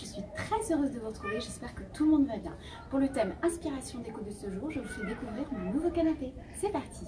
je suis très heureuse de vous retrouver, j'espère que tout le monde va bien. Pour le thème inspiration déco de ce jour, je vous fais découvrir mon nouveau canapé. C'est parti!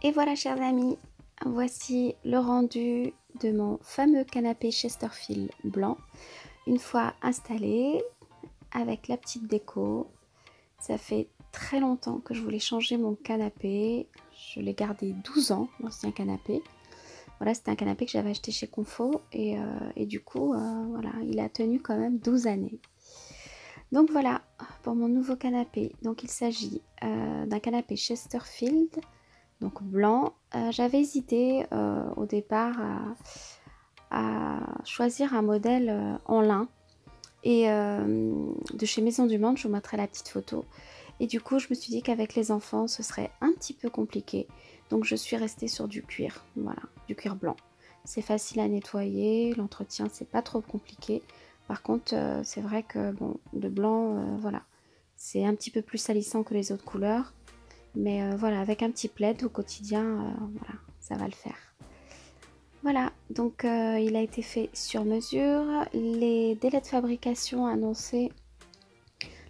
Et voilà chers amis, voici le rendu de mon fameux canapé Chesterfield blanc. Une fois installé, avec la petite déco, ça fait très longtemps que je voulais changer mon canapé. Je l'ai gardé 12 ans, l'ancien canapé. Voilà, c'était un canapé que j'avais acheté chez Confo et du coup, voilà, il a tenu quand même 12 années. Donc voilà, pour mon nouveau canapé. Donc il s'agit d'un canapé Chesterfield. Donc blanc, j'avais hésité au départ à choisir un modèle en lin et de chez Maison du Monde, je vous mettrai la petite photo. Et du coup je me suis dit qu'avec les enfants ce serait un petit peu compliqué, donc je suis restée sur du cuir, voilà, du cuir blanc. C'est facile à nettoyer, l'entretien c'est pas trop compliqué. Par contre c'est vrai que bon, le blanc, voilà, c'est un petit peu plus salissant que les autres couleurs. Mais voilà, avec un petit plaid au quotidien, voilà, ça va le faire. Voilà, donc il a été fait sur mesure. Les délais de fabrication annoncés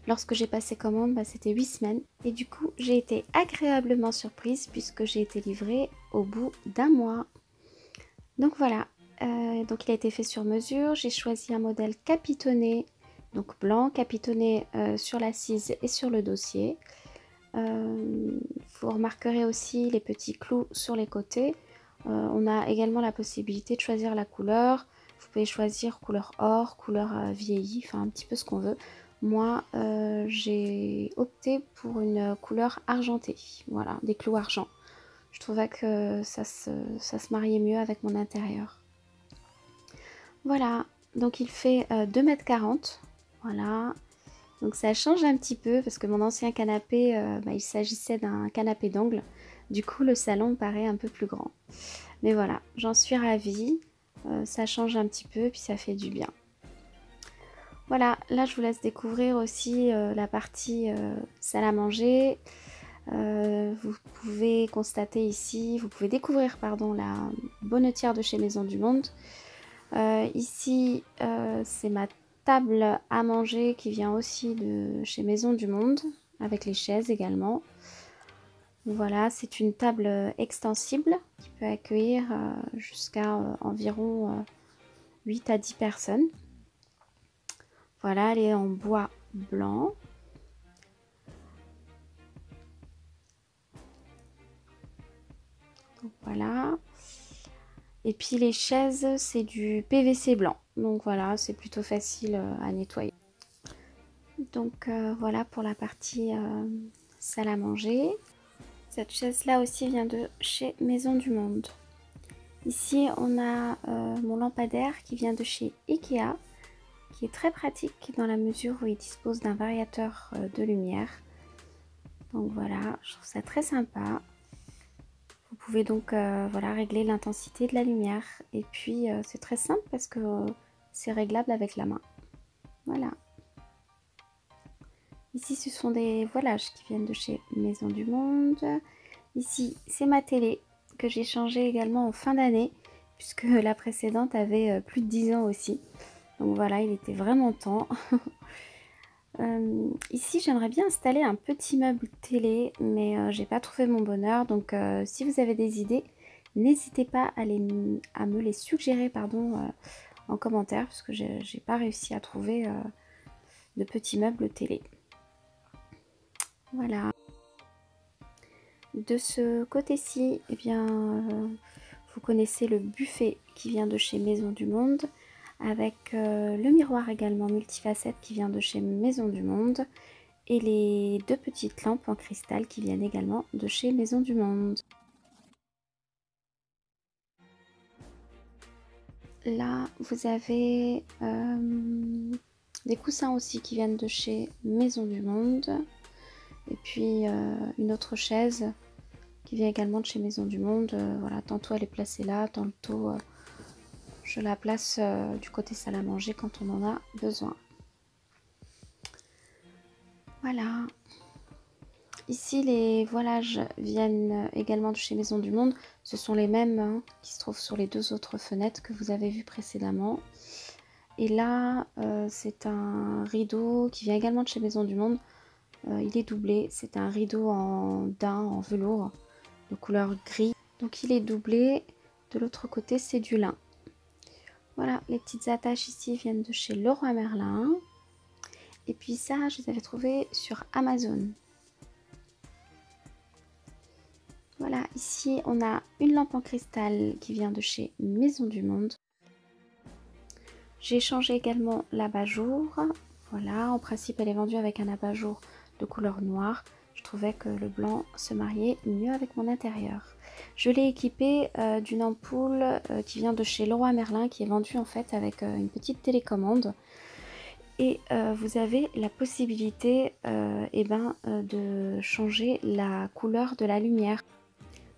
lorsque j'ai passé commande, bah, c'était 8 semaines. Et du coup, j'ai été agréablement surprise puisque j'ai été livrée au bout d'un mois. Donc voilà, donc il a été fait sur mesure. J'ai choisi un modèle capitonné, donc blanc, capitonné sur l'assise et sur le dossier. Vous remarquerez aussi les petits clous sur les côtés. On a également la possibilité de choisir la couleur. Vous pouvez choisir couleur or, couleur vieillie, enfin un petit peu ce qu'on veut. Moi j'ai opté pour une couleur argentée, voilà, des clous argent. Je trouvais que ça se mariait mieux avec mon intérieur. Voilà, donc il fait 2,40 m, voilà. Donc ça change un petit peu parce que mon ancien canapé, il s'agissait d'un canapé d'angle. Du coup le salon me paraît un peu plus grand. Mais voilà, j'en suis ravie. Ça change un petit peu puis ça fait du bien. Voilà, là je vous laisse découvrir aussi la partie salle à manger. Vous pouvez constater ici, vous pouvez découvrir pardon, la bonnetière de chez Maison du Monde. Ici c'est ma table à manger qui vient aussi de chez Maison du Monde, avec les chaises également. Voilà, c'est une table extensible qui peut accueillir jusqu'à environ 8 à 10 personnes. Voilà, elle est en bois blanc. Donc voilà. Et puis les chaises, c'est du PVC blanc. Donc voilà, c'est plutôt facile à nettoyer. Donc voilà pour la partie salle à manger. Cette chaise-là aussi vient de chez Maison du Monde. Ici, on a mon lampadaire qui vient de chez Ikea, qui est très pratique dans la mesure où il dispose d'un variateur de lumière. Donc voilà, je trouve ça très sympa. Vous pouvez donc voilà, régler l'intensité de la lumière. Et puis c'est très simple parce que c'est réglable avec la main. Voilà. Ici, ce sont des voilages qui viennent de chez Maison du Monde. Ici, c'est ma télé que j'ai changée également en fin d'année, puisque la précédente avait plus de 10 ans aussi. Donc voilà, il était vraiment temps. Ici, j'aimerais bien installer un petit meuble télé, mais j'ai pas trouvé mon bonheur. Donc si vous avez des idées, n'hésitez pas à me les suggérer en commentaire, parce que j'ai pas réussi à trouver de petits meubles télé. Voilà. De ce côté-ci, eh bien, vous connaissez le buffet qui vient de chez Maison du Monde, avec le miroir également multifacette qui vient de chez Maison du Monde, et les deux petites lampes en cristal qui viennent également de chez Maison du Monde. Là, vous avez des coussins aussi qui viennent de chez Maison du Monde, et puis une autre chaise qui vient également de chez Maison du Monde. Voilà, tantôt elle est placée là, tantôt je la place du côté salle à manger quand on en a besoin. Voilà. Ici, les voilages viennent également de chez Maison du Monde. Ce sont les mêmes qui se trouvent sur les deux autres fenêtres que vous avez vues précédemment. Et là, c'est un rideau qui vient également de chez Maison du Monde. Il est doublé. C'est un rideau en daim, en velours, de couleur gris. Donc il est doublé. De l'autre côté, c'est du lin. Voilà, les petites attaches ici viennent de chez Leroy Merlin. Et puis ça, je les avais trouvées sur Amazon. Voilà, ici on a une lampe en cristal qui vient de chez Maison du Monde. J'ai changé également l'abat-jour. Voilà, en principe elle est vendue avec un abat-jour de couleur noire. Je trouvais que le blanc se mariait mieux avec mon intérieur. Je l'ai équipée d'une ampoule qui vient de chez Leroy Merlin, qui est vendue en fait avec une petite télécommande. Et vous avez la possibilité de changer la couleur de la lumière.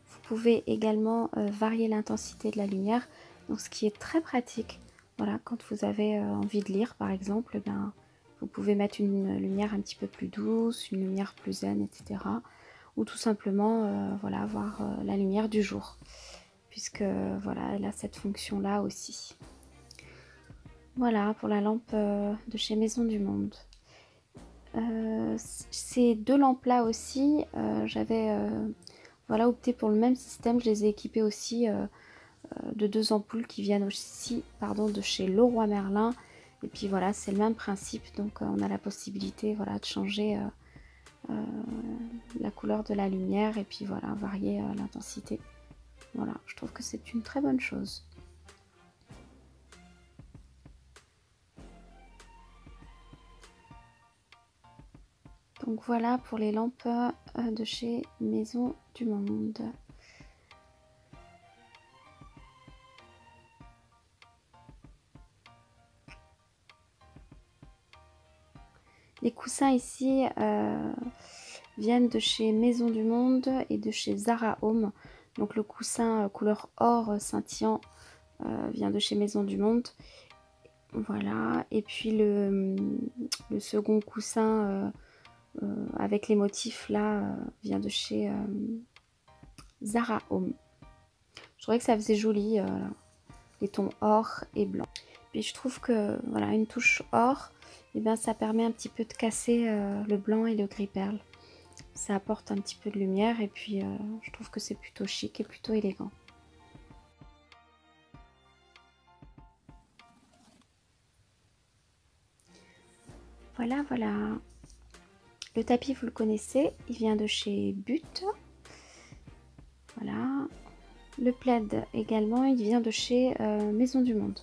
Vous pouvez également varier l'intensité de la lumière, donc ce qui est très pratique. Voilà, quand vous avez envie de lire par exemple, vous pouvez mettre une lumière un petit peu plus douce, une lumière plus zen, etc. Ou tout simplement voilà, avoir la lumière du jour, puisque voilà, elle a cette fonction là aussi. Voilà pour la lampe de chez Maison du Monde. Ces deux lampes là aussi, j'avais voilà, opté pour le même système. Je les ai équipées aussi de deux ampoules qui viennent aussi de chez Leroy Merlin. Et puis voilà, c'est le même principe. Donc on a la possibilité voilà, de changer la couleur de la lumière et puis voilà, varier l'intensité. Voilà, je trouve que c'est une très bonne chose. Donc voilà pour les lampes de chez Maison du Monde. Les coussins ici viennent de chez Maison du Monde et de chez Zara Home. Donc le coussin couleur or scintillant vient de chez Maison du Monde. Voilà, et puis le second coussin avec les motifs là vient de chez Zara Home. Je trouvais que ça faisait joli, les tons or et blanc. Puis je trouve que voilà, une touche or, et bien ça permet un petit peu de casser le blanc et le gris perle. Ça apporte un petit peu de lumière et puis je trouve que c'est plutôt chic et plutôt élégant. Voilà, voilà. Le tapis, vous le connaissez, il vient de chez But. Voilà. Le plaid également, il vient de chez Maison du Monde.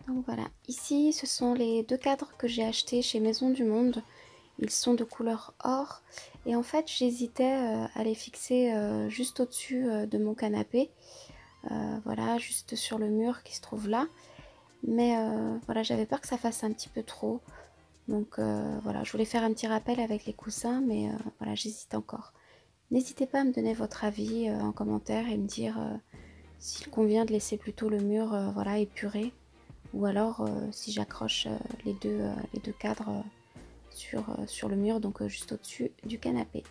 Donc voilà, ici ce sont les deux cadres que j'ai achetés chez Maison du Monde. Ils sont de couleur or et en fait j'hésitais à les fixer juste au-dessus de mon canapé. Voilà, juste sur le mur qui se trouve là. Mais voilà, j'avais peur que ça fasse un petit peu trop. Donc voilà, je voulais faire un petit rappel avec les coussins, mais voilà, j'hésite encore. N'hésitez pas à me donner votre avis en commentaire et me dire s'il convient de laisser plutôt le mur voilà, épuré. Ou alors si j'accroche les deux cadres sur le mur, donc juste au-dessus du canapé.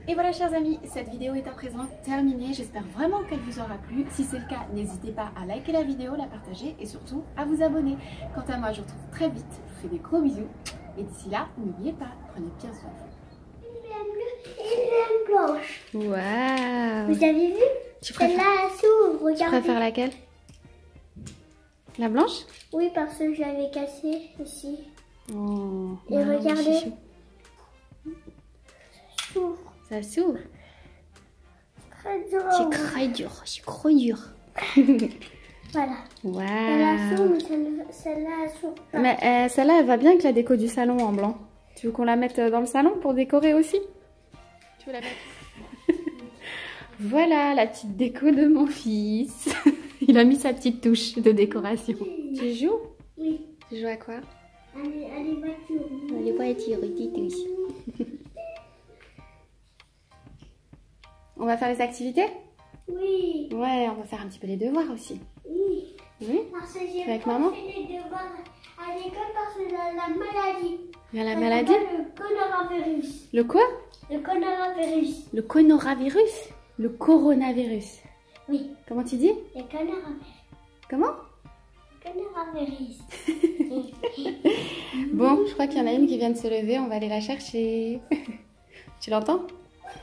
Et voilà chers amis, cette vidéo est à présent terminée, j'espère vraiment qu'elle vous aura plu. Si c'est le cas, n'hésitez pas à liker la vidéo, la partager et surtout à vous abonner. Quant à moi, je vous retrouve très vite, je vous fais des gros bisous. Et d'ici là, n'oubliez pas, prenez bien soin de vous. Et la blanche. Waouh! Vous avez vu? Celle-là s'ouvre, regardez. Tu préfères laquelle? La blanche? Oui, parce que je l'avais cassée ici. Oh, Et regardez. Chichou. Ça s'ouvre. Ça s'ouvre. Très dur. C'est très dur, c'est trop dur. Voilà. Waouh! Elle s'ouvre, mais celle-là elle s'ouvre pas. Mais celle-là, elle va bien avec la déco du salon en blanc. Tu veux qu'on la mette dans le salon pour décorer aussi? Tu veux la mettre? Voilà la petite déco de mon fils. Il a mis sa petite touche de décoration. Tu joues? Oui. Tu joues à quoi? Allez, voiture. Les voitures, petite touche. On va faire les activités? Oui. Ouais, on va faire un petit peu les devoirs aussi. Oui. Oui? Parce que j'ai Avec pas maman? fait les devoirs à l'école parce que la maladie. Il y a la Ça maladie? s'appelle le coronavirus. Le quoi? Le coronavirus. Le coronavirus? Le coronavirus. Oui. Comment tu dis? Le coronavirus. Comment? Coronavirus. Bon, je crois qu'il y en a une qui vient de se lever, on va aller la chercher. Tu l'entends?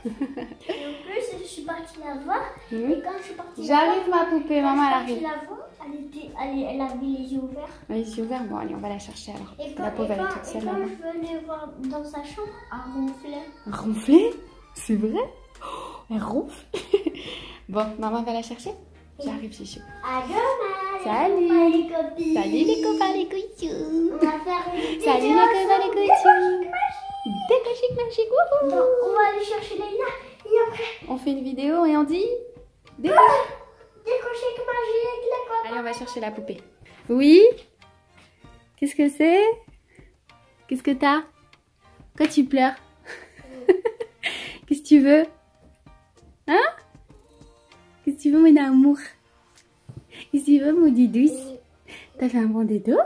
Et en plus, je suis partie la voir. Oui. Et quand je suis partie J'arrive ma poupée, maman elle arrive. la voir, elle avait les yeux ouverts. Les yeux ouverts, bon allez on va la chercher alors. Et La pauvre elle est toute et seule quand là-bas. je venais voir dans sa chambre, elle ronflait. Ronfler? C'est vrai? Oh, elle ronfle. Bon, maman va la chercher? J'arrive, Chichou. À demain. Salut. Les copines. Salut les copains, les couillous. On va faire une vidéo. Salut les copains, les couillous. Déco chic magique, wouhou. Donc, on va aller chercher Leïla. Et après, On fait une vidéo et on dit déco. décrocher que magique, les copains. Allez, on va chercher la poupée. Oui? Qu'est-ce que c'est? Qu'est-ce que t'as? Pourquoi tu pleures? Qu'est-ce que tu veux? Hein? Qu'est-ce que tu veux, mon amour? Qu'est-ce que tu veux, mon didouce? T'as fait un bon dodo?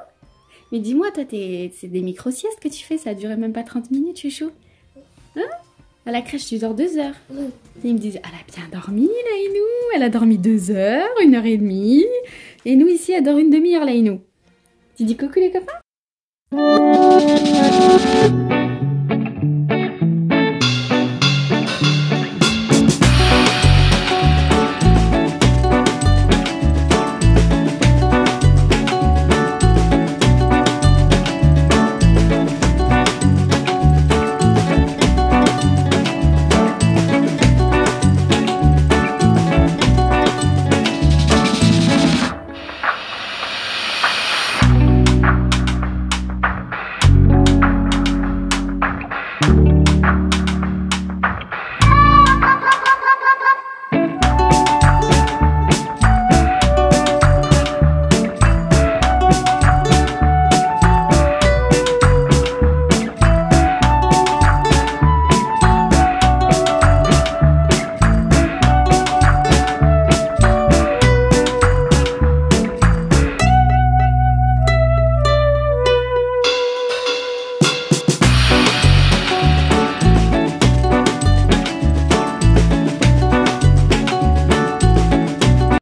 Mais dis-moi, toi, c'est des micro-siestes que tu fais, ça a duré même pas 30 minutes, chouchou. Hein? À la crèche, tu dors 2 heures. Oui. Et ils me disent, elle a bien dormi, Laïnou. Elle a dormi 2 heures, 1h30. Et nous, ici, elle dort une demi-heure, Laïnou. Tu dis coucou, les copains?